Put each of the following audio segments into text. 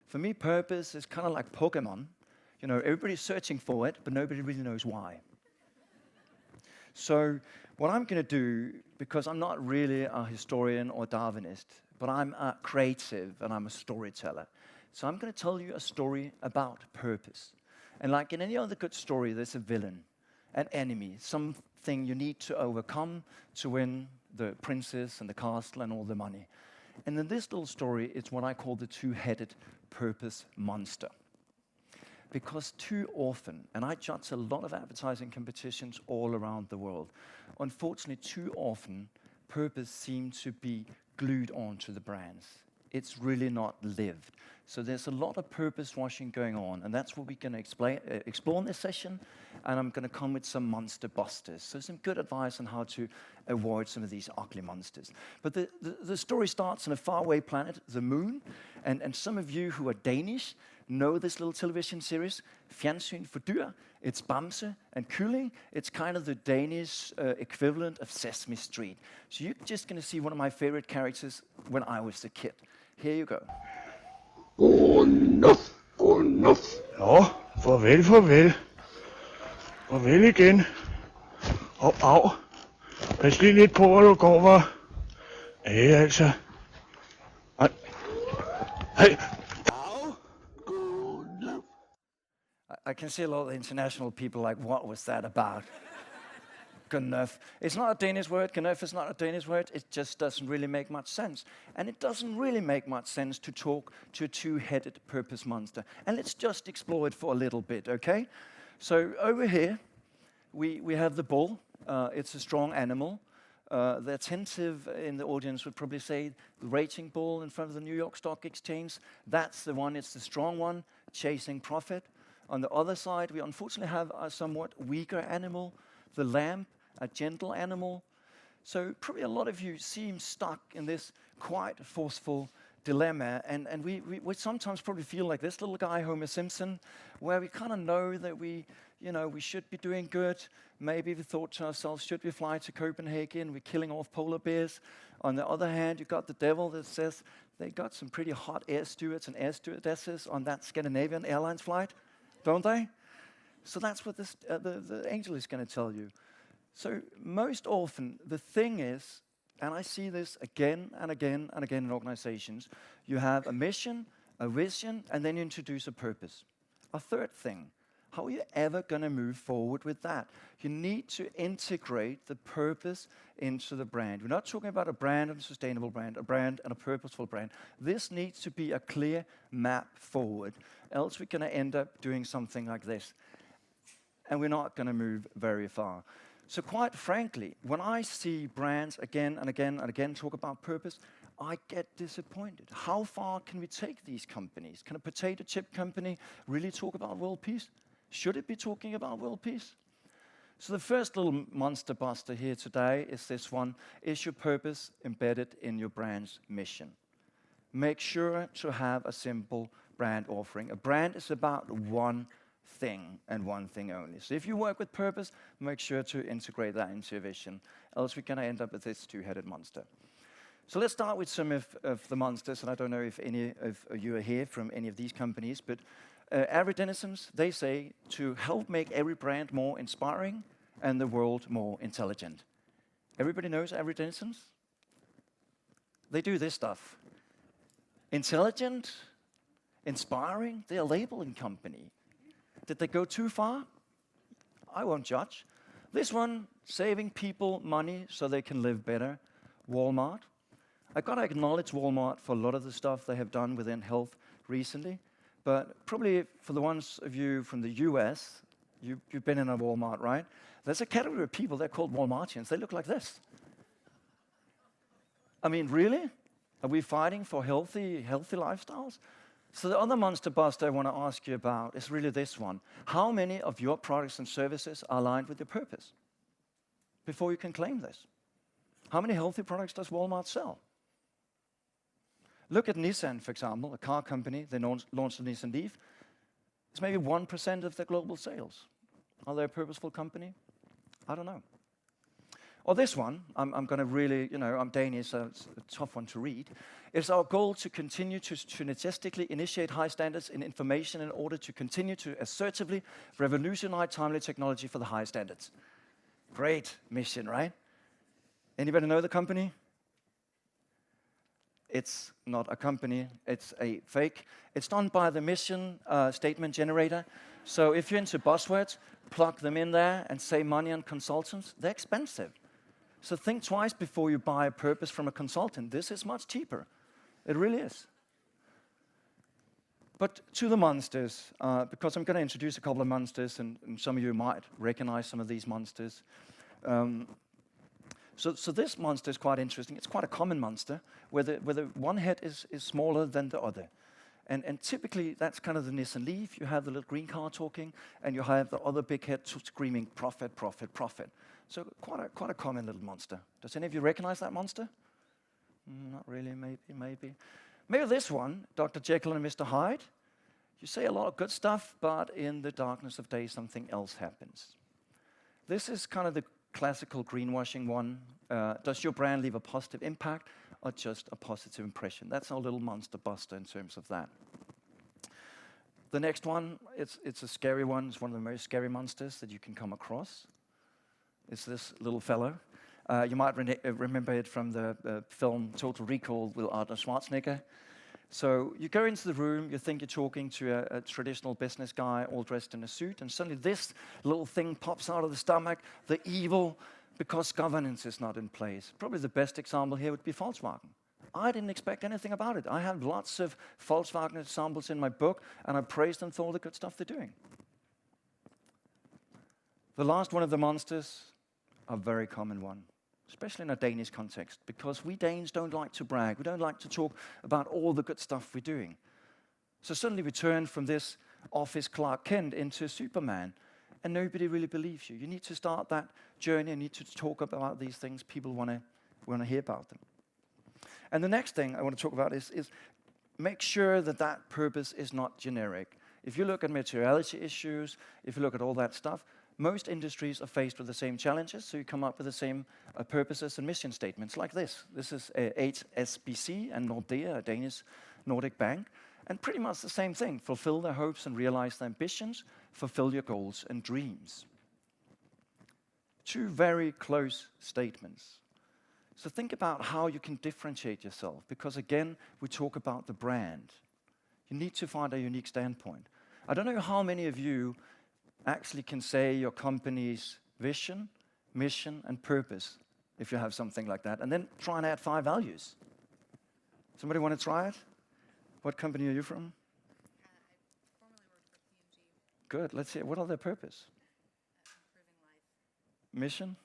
For me, purpose is kind of like Pokemon. You know, everybody's searching for it, but nobody really knows why. So what I'm going to do, because I'm not really a historian or Darwinist, but I'm a creative and I'm a storyteller. So I'm going to tell you a story about purpose. And like in any other good story, there's a villain, an enemy, something you need to overcome to win the princess and the castle and all the money. And in this little story, it's what I call the two-headed purpose monster. Because too often, and I judge a lot of advertising competitions all around the world, unfortunately too often, purpose seems to be glued onto the brands. It's really not lived. So there's a lot of purpose washing going on, and that's what we're going to explore in this session, and I'm going to come with some monster busters. So some good advice on how to avoid some of these ugly monsters. But the story starts on a faraway planet, the moon, and some of you who are Danish know this little television series, Fjernsyn for Dyr. It's Bamse and Kylling. It's kind of the Danish equivalent of Sesame Street. So you're just going to see one of my favorite characters when I was a kid. Here you go. Godnat, godnat. Nå, farvel, farvel. Farvel igen. Au. Pas lige lidt på, hvor du går, hva'? Ja, altså. Nej. Hey. I can see a lot of international people like, what was that about? Gunnerf. It's not a Danish word. Gunnerf is not a Danish word. It just doesn't really make much sense. And it doesn't really make much sense to talk to a two-headed purpose monster. And let's just explore it for a little bit, okay? So over here, we have the bull. It's a strong animal. The attentive in the audience would probably say the raging bull in front of the New York Stock Exchange. That's the one. It's the strong one, chasing profit. On the other side, we unfortunately have a somewhat weaker animal, the lamb, a gentle animal. So probably a lot of you seem stuck in this quite forceful dilemma. And we sometimes probably feel like this little guy, Homer Simpson, where we kind of know that we should be doing good. Maybe we thought to ourselves, should we fly to Copenhagen? We're killing off polar bears. On the other hand, you've got the devil that says they got some pretty hot air stewards and air stewardesses on that Scandinavian Airlines flight. Don't they? So that's what the angel is going to tell you. So most often, the thing is, and I see this again and again and again in organizations, you have a mission, a vision, and then you introduce a purpose. A third thing, how are you ever going to move forward with that? You need to integrate the purpose into the brand. We're not talking about a brand and a sustainable brand, a brand and a purposeful brand. This needs to be a clear map forward, else we're going to end up doing something like this. And we're not going to move very far. So quite frankly, when I see brands again and again and again talk about purpose, I get disappointed. How far can we take these companies? Can a potato chip company really talk about world peace? Should it be talking about world peace? So the first little monster buster here today is this one. Is your purpose embedded in your brand's mission? Make sure to have a simple brand offering. A brand is about one thing and one thing only. So if you work with purpose, make sure to integrate that into your vision. Else we're going to end up with this two-headed monster. So let's start with some of the monsters, and I don't know if any of you are here from any of these companies, but average denizens, they say to help make every brand more inspiring and the world more intelligent. Everybody knows average denizens? They do this stuff. Intelligent, inspiring, they're a labeling company. Did they go too far? I won't judge. This one, saving people money so they can live better. Walmart. I've got to acknowledge Walmart for a lot of the stuff they have done within health recently. But probably for the ones of you from the US, you've been in a Walmart, right? There's a category of people, they're called Walmartians. They look like this. I mean, really? Are we fighting for healthy lifestyles? So the other monster bust I want to ask you about is really this one. How many of your products and services are aligned with your purpose? Before you can claim this. How many healthy products does Walmart sell? Look at Nissan, for example, a car company. They launched the Nissan Leaf. It's maybe 1% of their global sales. Are they a purposeful company? I don't know. Or this one, I'm going to really, I'm Danish, so it's a tough one to read. It's our goal to continue to synergistically initiate high standards in information in order to continue to assertively revolutionize timely technology for the high standards. Great mission, right? Anybody know the company? It's not a company, it's a fake. It's done by the mission statement generator. So if you're into buzzwords, plug them in there and save money on consultants. They're expensive. So think twice before you buy a purpose from a consultant. This is much cheaper. It really is. But to the monsters, because I'm going to introduce a couple of monsters, and some of you might recognize some of these monsters. So this monster is quite interesting. It's quite a common monster, where the one head is smaller than the other. And typically, that's kind of the Nissan Leaf. You have the little green car talking, and you have the other big head screaming, profit, profit, profit. So quite a common little monster. Does any of you recognize that monster? Not really, maybe. Maybe this one, Dr. Jekyll and Mr. Hyde. You say a lot of good stuff, but in the darkness of day, something else happens. This is kind of the classical greenwashing one. Does your brand leave a positive impact or just a positive impression? That's our little monster buster in terms of that. The next one, it's a scary one. It's one of the most scary monsters that you can come across. It's this little fellow. You might remember it from the film Total Recall with Arnold Schwarzenegger. So you go into the room, you think you're talking to a traditional business guy all dressed in a suit, and suddenly this little thing pops out of the stomach, the evil, because governance is not in place. Probably the best example here would be Volkswagen. I didn't expect anything about it. I have lots of Volkswagen examples in my book, and I praise them for all the good stuff they're doing. The last one of the monsters, a very common one, especially in a Danish context, because we Danes don't like to brag. We don't like to talk about all the good stuff we're doing. So suddenly we turn from this office Clark Kent into Superman, and nobody really believes you. You need to start that journey. You need to talk about these things. People want to hear about them. And the next thing I want to talk about is make sure that purpose is not generic. If you look at materiality issues, if you look at all that stuff, most industries are faced with the same challenges, so you come up with the same purposes and mission statements like this. This is HSBC and Nordea, a Danish Nordic bank, and pretty much the same thing. Fulfill their hopes and realize their ambitions, fulfill your goals and dreams. Two very close statements. So think about how you can differentiate yourself, because again, we talk about the brand. You need to find a unique standpoint. I don't know how many of you actually can say your company's vision, mission, and purpose, if you have something like that, and then try and add 5 values. Somebody want to try it? What company are you from? I formerly worked for P&G. Good, let's see, what are their purpose? Improving life. Mission?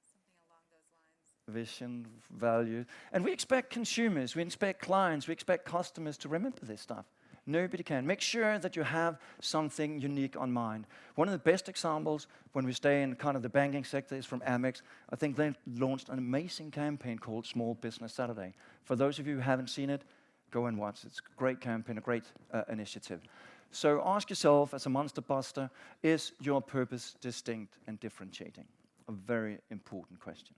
Something along those lines. Vision, value. And we expect consumers, we expect clients, we expect customers to remember this stuff. Nobody can. Make sure that you have something unique on mind. One of the best examples when we stay in kind of the banking sector is from Amex. I think they launched an amazing campaign called Small Business Saturday. For those of you who haven't seen it, go and watch. It's a great campaign, a great initiative. So ask yourself, as a monster buster, is your purpose distinct and differentiating? A very important question.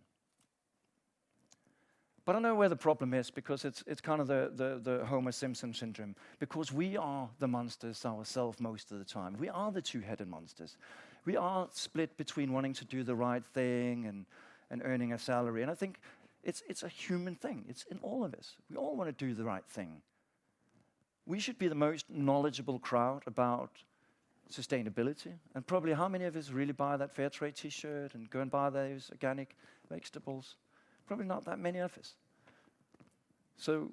But I know where the problem is, because it's kind of the Homer Simpson syndrome. Because we are the monsters ourselves most of the time. We are the two-headed monsters. We are split between wanting to do the right thing and earning a salary. And I think it's a human thing. It's in all of us. We all want to do the right thing. We should be the most knowledgeable crowd about sustainability. And probably how many of us really buy that fair trade t-shirt and go and buy those organic vegetables? Probably not that many of us. So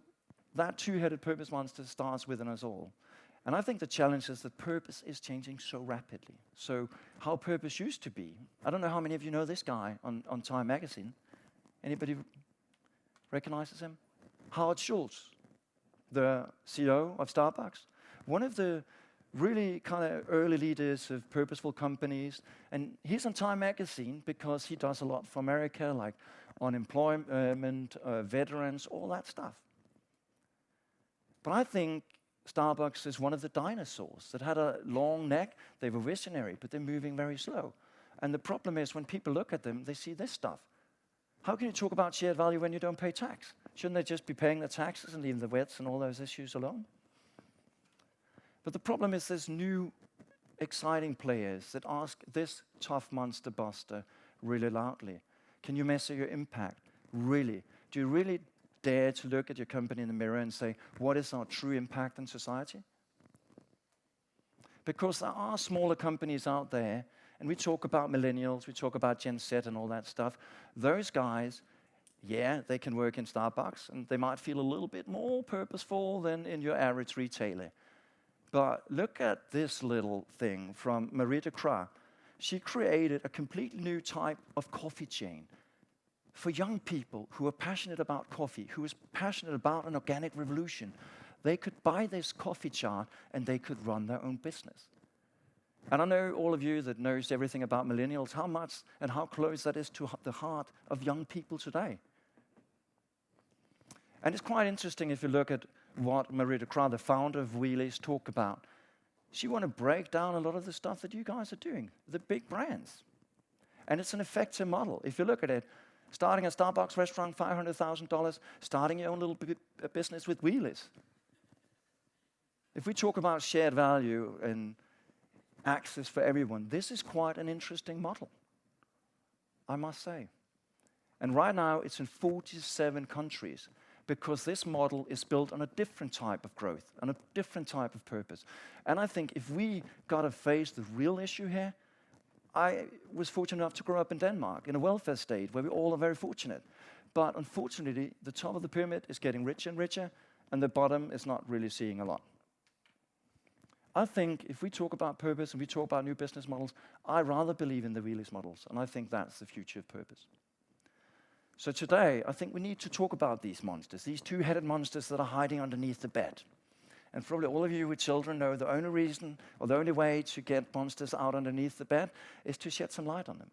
that two-headed purpose monster starts within us all. And I think the challenge is that purpose is changing so rapidly. So how purpose used to be, I don't know how many of you know this guy on Time magazine. Anybody recognizes him? Howard Schultz, the CEO of Starbucks. One of the really kind of early leaders of purposeful companies. And he's on Time magazine because he does a lot for America, like unemployment, veterans, all that stuff. But I think Starbucks is one of the dinosaurs that had a long neck. They were visionary, but they're moving very slow. And the problem is when people look at them, they see this stuff. How can you talk about shared value when you don't pay tax? Shouldn't they just be paying the taxes and leave the WETs and all those issues alone? But the problem is there's new exciting players that ask this tough monster buster really loudly. Can you measure your impact? Really? Do you really dare to look at your company in the mirror and say, what is our true impact in society? Because there are smaller companies out there, and we talk about millennials, we talk about Gen Z and all that stuff. Those guys, yeah, they can work in Starbucks, and they might feel a little bit more purposeful than in your average retailer. But look at this little thing from Marie de Cra. She created a completely new type of coffee chain for young people who are passionate about coffee, who is passionate about an organic revolution. They could buy this coffee chart and they could run their own business. And I know all of you that knows everything about millennials, how much and how close that is to the heart of young people today. And it's quite interesting if you look at what Marie de Cra, the founder of Wheelies, talk about. She want to break down a lot of the stuff that you guys are doing, the big brands. And it's an effective model. If you look at it, starting a Starbucks restaurant, $500,000, starting your own little business with Wheelies. If we talk about shared value and access for everyone, this is quite an interesting model, I must say. And right now, it's in 47 countries, because this model is built on a different type of growth, on a different type of purpose. And I think if we got to face the real issue here, I was fortunate enough to grow up in Denmark, in a welfare state, where we all are very fortunate. But unfortunately, the top of the pyramid is getting richer and richer, and the bottom is not really seeing a lot. I think if we talk about purpose and we talk about new business models, I rather believe in the Wheelies models, and I think that's the future of purpose. So today, I think we need to talk about these monsters, these two-headed monsters that are hiding underneath the bed. And probably all of you with children know the only reason, or the only way to get monsters out underneath the bed is to shed some light on them.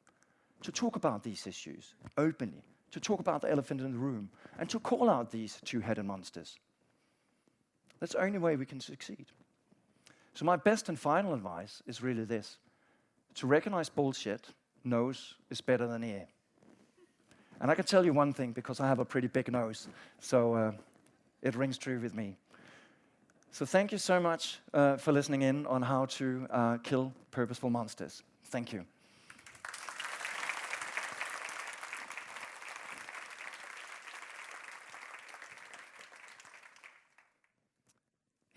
To talk about these issues openly, to talk about the elephant in the room, and to call out these two-headed monsters. That's the only way we can succeed. So my best and final advice is really this. To recognize bullshit, nose is better than ear. And I can tell you one thing, because I have a pretty big nose, so it rings true with me. So thank you so much for listening in on how to kill purposeful monsters. Thank you.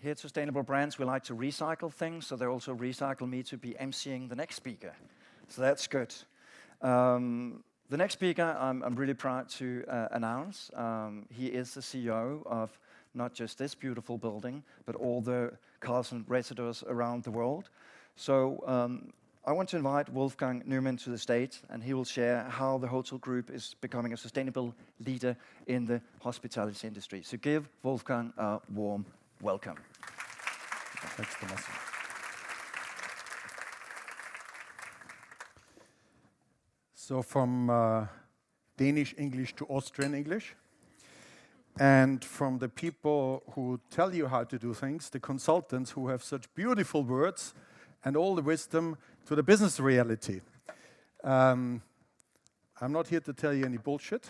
Here at Sustainable Brands, we like to recycle things, so they also recycle me to be emceeing the next speaker. So that's good. The next speaker, I'm really proud to announce. He is the CEO of not just this beautiful building, but all the Carlson residences around the world. So I want to invite Wolfgang Neumann to the stage, and he will share how the hotel group is becoming a sustainable leader in the hospitality industry. So give Wolfgang a warm welcome. Thanks, Thomas. So from Danish English to Austrian English, and from the people who tell you how to do things, the consultants who have such beautiful words and all the wisdom, to the business reality. I'm not here to tell you any bullshit.